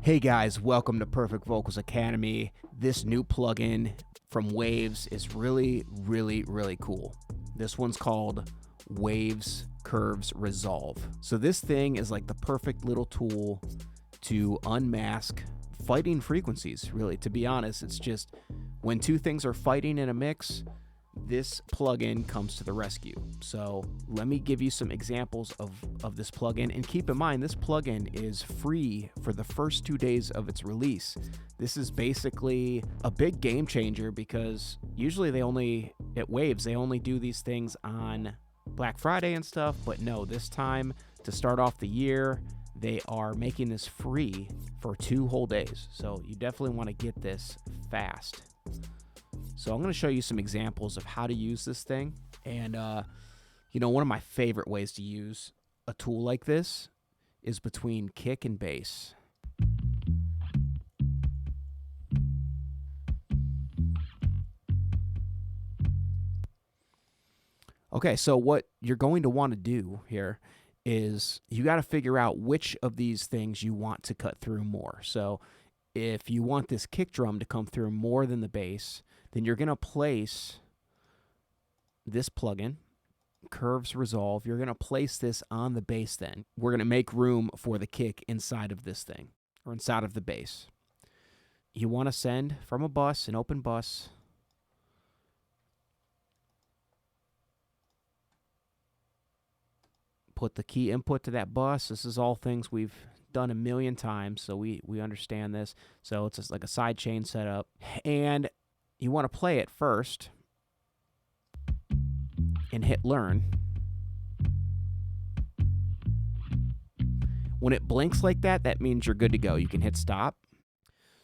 Hey guys, welcome to Perfect Vocals Academy. This new plugin from Waves is really cool. This one's called Waves Curves Resolve. So this thing is like the perfect little tool to unmask fighting frequencies, really. To be honest, it's just when two things are fighting in a mix, this plugin comes to the rescue. So let me give you some examples of this plugin, and keep in mind this plugin is free for the first 2 days of its release. This is basically a big game changer because usually at Waves they only do these things on Black Friday and stuff, but no, this time to start off the year they are making this free for 2 whole days. So you definitely want to get this fast. So I'm going to show you some examples of how to use this thing. And, one of my favorite ways to use a tool like this is between kick and bass. Okay, so what you're going to want to do here is you got to figure out which of these things you want to cut through more. So if you want this kick drum to come through more than the bass, then you're going to place this plugin, Curves Resolve. You're going to place this on the bass then. We're going to make room for the kick inside of this thing, or inside of the bass. You want to send from a bus, an open bus, put the key input to that bus. This is all things we've done a million times, so we understand this. So it's just like a side chain setup. And you want to play it first and hit learn. When it blinks like that, that means you're good to go. You can hit stop.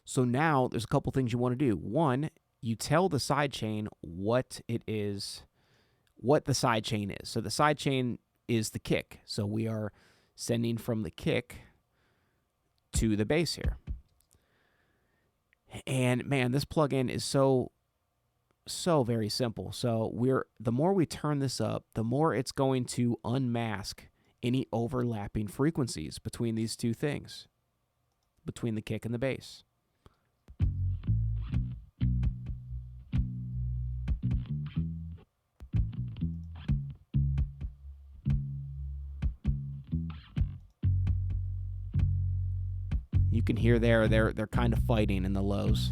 So now there's a couple things you want to do. One, you tell the sidechain what it is, what the sidechain is. So the sidechain is the kick. So we are sending from the kick to the bass here. And man, this plugin is so very simple. So the more we turn this up, the more it's going to unmask any overlapping frequencies between these two things, between the kick and the bass. You can hear they're kind of fighting in the lows.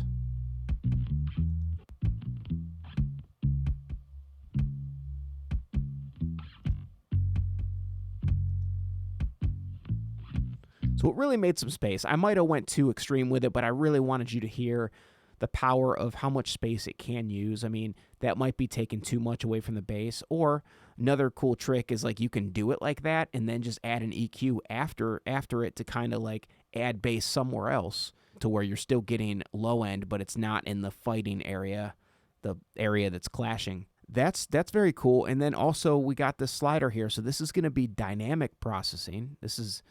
So it really made some space. I might have went too extreme with it, but I really wanted you to hear the power of how much space it can use. I mean, that might be taking too much away from the bass. Or another cool trick is like you can do it like that and then just add an EQ after it to kind of like add bass somewhere else to where you're still getting low end, but it's not in the fighting area, the area that's clashing. That's very cool. And then also we got this slider here. So this is going to be dynamic processing. This is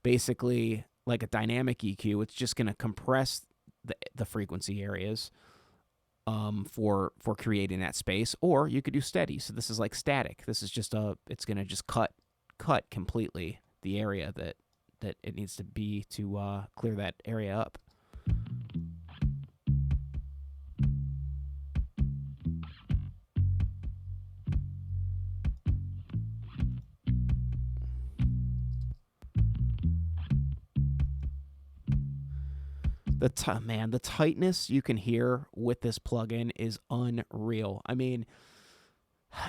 basically like a dynamic EQ. It's just going to compress the frequency areas for creating that space. Or you could do steady. So this is like static. This is just it's going to just cut completely the area that it needs to be to clear that area up. The tightness you can hear with this plugin is unreal. I mean,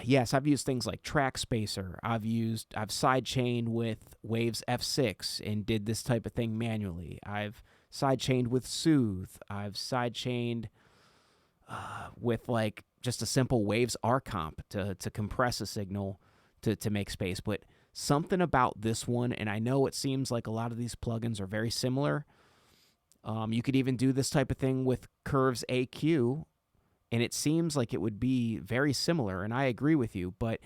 yes, I've used things like Track Spacer. I've sidechained with Waves F6 and did this type of thing manually. I've sidechained with Soothe. I've sidechained with like just a simple Waves R comp to compress a signal to make space. But something about this one, and I know it seems like a lot of these plugins are very similar. You could even do this type of thing with Curves AQ, and it seems like it would be very similar, and I agree with you, but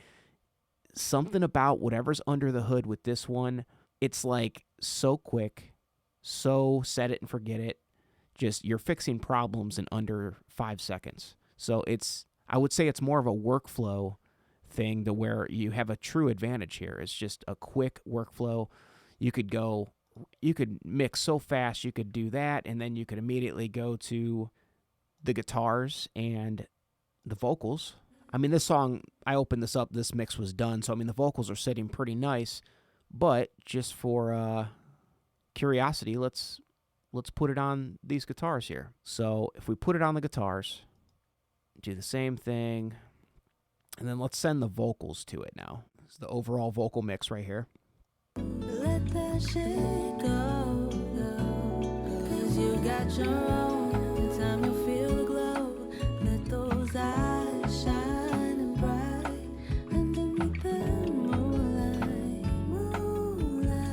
something about whatever's under the hood with this one, it's like so quick, so set it and forget it. Just you're fixing problems in under 5 seconds. So I would say it's more of a workflow thing to where you have a true advantage here. It's just a quick workflow. You could go mix so fast. You could do that, and then you could immediately go to the guitars and the vocals. I mean, this song, I opened this up, this mix was done, so I mean, the vocals are sitting pretty nice, but just for curiosity, let's put it on these guitars here. So if we put it on the guitars, do the same thing, and then let's send the vocals to it now. This is the overall vocal mix right here. Let that shit go, go, 'cause you got your own time, you'll feel the glow. Let those eyes shine bright underneath the moonlight, moonlight.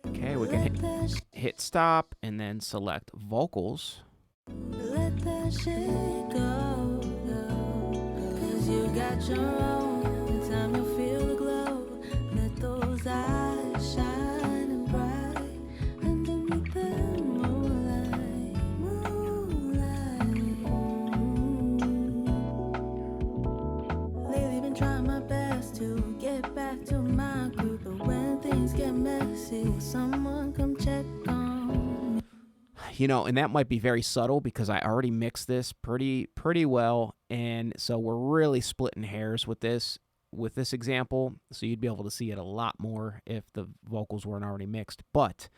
Okay, we can hit stop and then select vocals. Let that shit go, go, 'cause you got your own time, you'll feel the glow. Let those eyes shine bright underneath the moonlight, moonlight. Lately been trying my best to get back to my group, but when things get messy, someone come check on me. You know, and that might be very subtle because I already mixed this pretty well, and so we're really splitting hairs with this example, so you'd be able to see it a lot more if the vocals weren't already mixed. But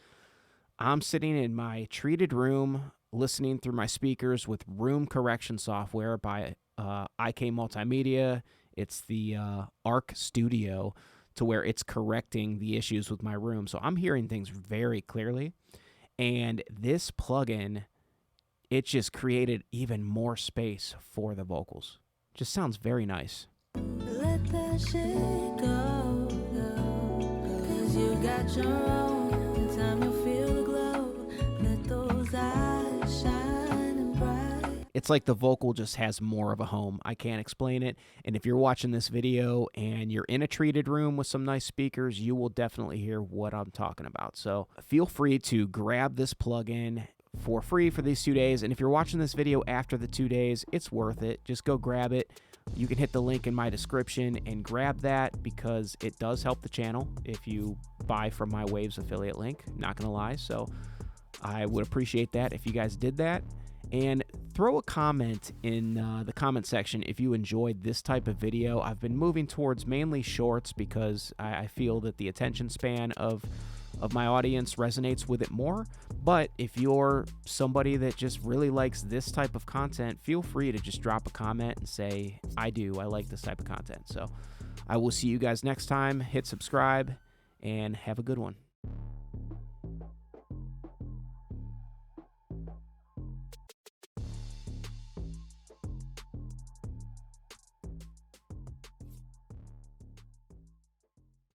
I'm sitting in my treated room listening through my speakers with room correction software by IK Multimedia. It's the Arc Studio, to where it's correcting the issues with my room. So I'm hearing things very clearly. And this plugin, it just created even more space for the vocals. Just sounds very nice. Let that shit go, go, 'cause you got your own time, you'll feel the glow. Let those eyes shine bright. It's like the vocal just has more of a home. I can't explain it. And if you're watching this video and you're in a treated room with some nice speakers, you will definitely hear what I'm talking about. So feel free to grab this plugin for free for these 2 days. And if you're watching this video after the 2 days, it's worth it. Just go grab it. You can hit the link in my description and grab that, because it does help the channel if you buy from my Waves affiliate link. Not going to lie. So I would appreciate that if you guys did that. And throw a comment in the comment section if you enjoyed this type of video. I've been moving towards mainly shorts because I feel that the attention span of my audience resonates with it more. But if you're somebody that just really likes this type of content, feel free to just drop a comment and say, I like this type of content. So I will see you guys next time. Hit subscribe and have a good one.